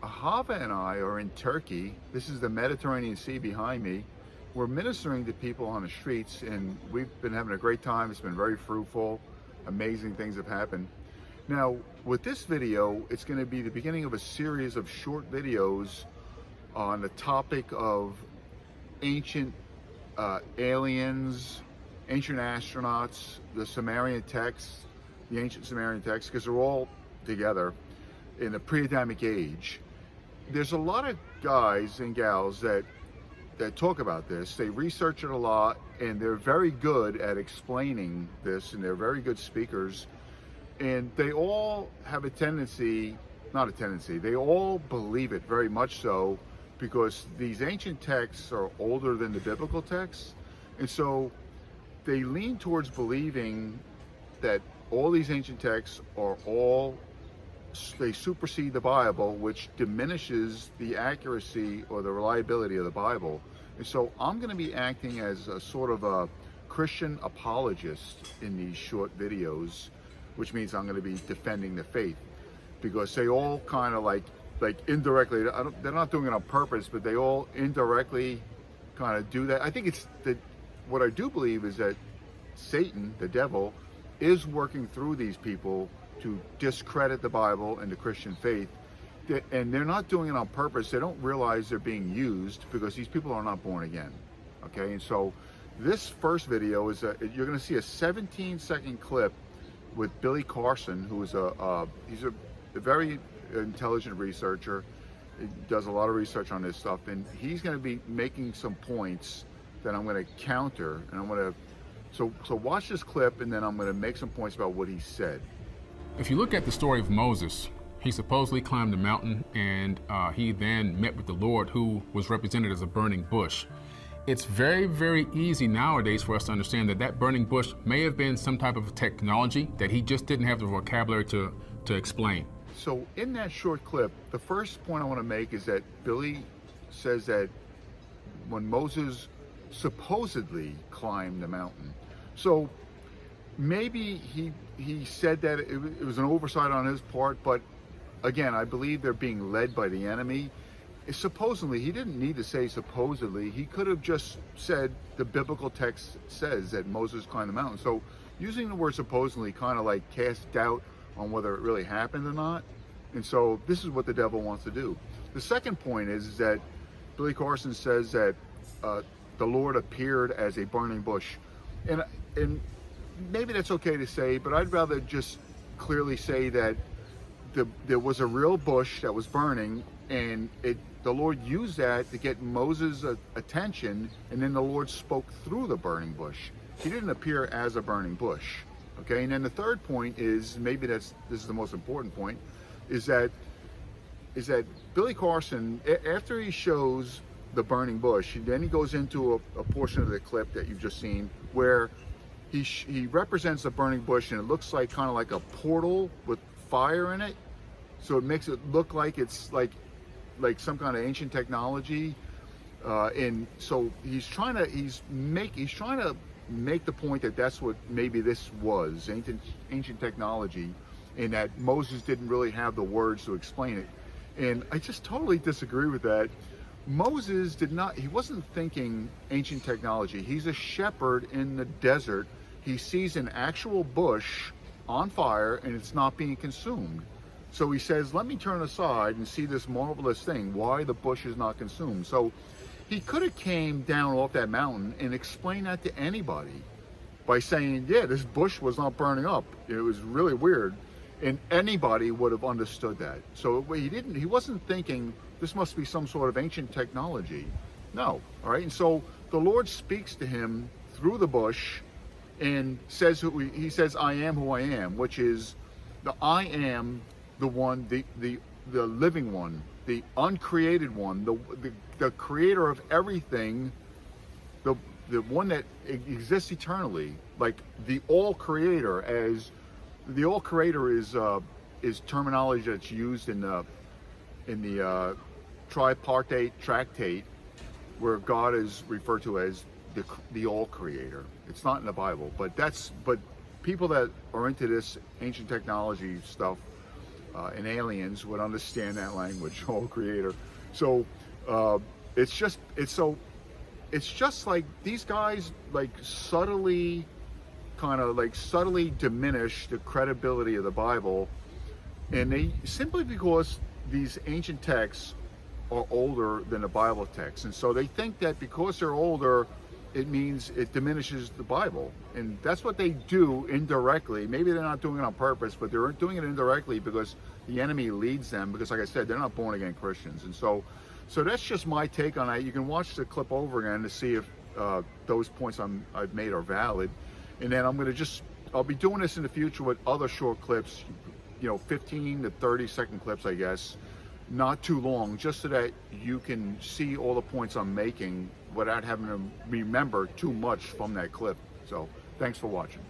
Ahava and I are in Turkey. This is the Mediterranean Sea behind me. We're ministering to people on the streets, and we've been having a great time. It's been very fruitful. Amazing things have happened. Now, with this video, it's going to be the beginning of a series of short videos on the topic of ancient aliens, ancient astronauts, the Sumerian texts, the ancient Sumerian texts, because they're all together in the pre-Adamic age. There's a lot of guys and gals that talk about this. They research it a lot, and they're very good at explaining this, and they're very good speakers. And they all have they all believe it very much so, because these ancient texts are older than the biblical texts. And so they lean towards believing that all these ancient texts they supersede the Bible, which diminishes the accuracy or the reliability of the Bible. And so I'm going to be acting as a sort of a Christian apologist in these short videos, which means I'm going to be defending the faith, because they all kind of like indirectly, they're not doing it on purpose, but they all indirectly kind of do that. I think it's that what I do believe is that Satan, the devil, is working through these people to discredit the Bible and the Christian faith. And they're not doing it on purpose. They don't realize they're being used, because these people are not born again. Okay, and so this first video is you're going to see a 17-second clip with Billy Carson, who is he's a very intelligent researcher. He does a lot of research on this stuff, and he's going to be making some points that I'm going to counter, and I'm going to so watch this clip, and then I'm going to make some points about what he said. If you look at the story of Moses, he supposedly climbed the mountain, and he then met with the Lord, who was represented as a burning bush. It's very, very easy nowadays for us to understand that that burning bush may have been some type of technology that he just didn't have the vocabulary to explain. So in that short clip, the first point I want to make is that Billy says that when Moses supposedly climbed the mountain, so maybe he said that it was an oversight on his part, but again, I believe they're being led by the enemy. Supposedly, he didn't need to say supposedly. He could have just said the biblical text says that Moses climbed the mountain. So using the word supposedly kind of like casts doubt on whether it really happened or not. And so this is what the devil wants to do. The second point is that Billy Carson says that the Lord appeared as a burning bush. And maybe that's okay to say, but I'd rather just clearly say that there was a real bush that was burning, and the Lord used that to get Moses' attention, and then the Lord spoke through the burning bush. He didn't appear as a burning bush. Okay, and then the third point is, maybe this is the most important point, is that Billy Carson, after he shows the burning bush, then he goes into a portion of the clip that you've just seen where he represents the burning bush, and it looks like kind of like a portal with fire in it. So it makes it look like it's like some kind of ancient technology. And so he's trying to make the point that that's what maybe this was, ancient technology, and that Moses didn't really have the words to explain it. And I just totally disagree with that. Moses he wasn't thinking ancient technology. He's a shepherd in the desert. He sees an actual bush on fire, and it's not being consumed. So he says, let me turn aside and see this marvelous thing, why the bush is not consumed. So he could have came down off that mountain and explained that to anybody by saying, yeah, this bush was not burning up. It was really weird. And anybody would have understood that. So he wasn't thinking this must be some sort of ancient technology. No, all right? And so the Lord speaks to him through the bush and says, he says, I am who I am, which is the I am, the one, the living one, the uncreated one, the creator of everything, the one that exists eternally, like the all creator. As the all creator is terminology that's used in the tripartite tractate, where God is referred to as the all creator. It's not in the Bible, but people that are into this ancient technology stuff and aliens would understand that language, all creator. So it's just like these guys like subtly diminish the credibility of the Bible, and they simply because these ancient texts are older than the Bible texts, and so they think that because they're older, it means it diminishes the Bible, and that's what they do indirectly. Maybe they're not doing it on purpose, but they're doing it indirectly because the enemy leads them. Because, like I said, they're not born again Christians, and so that's just my take on that. You can watch the clip over again to see if those points I've made are valid, and then I'll be doing this in the future with other short clips, 15 to 30-second clips, I guess. Not too long, just so that you can see all the points I'm making without having to remember too much from that clip. So thanks for watching.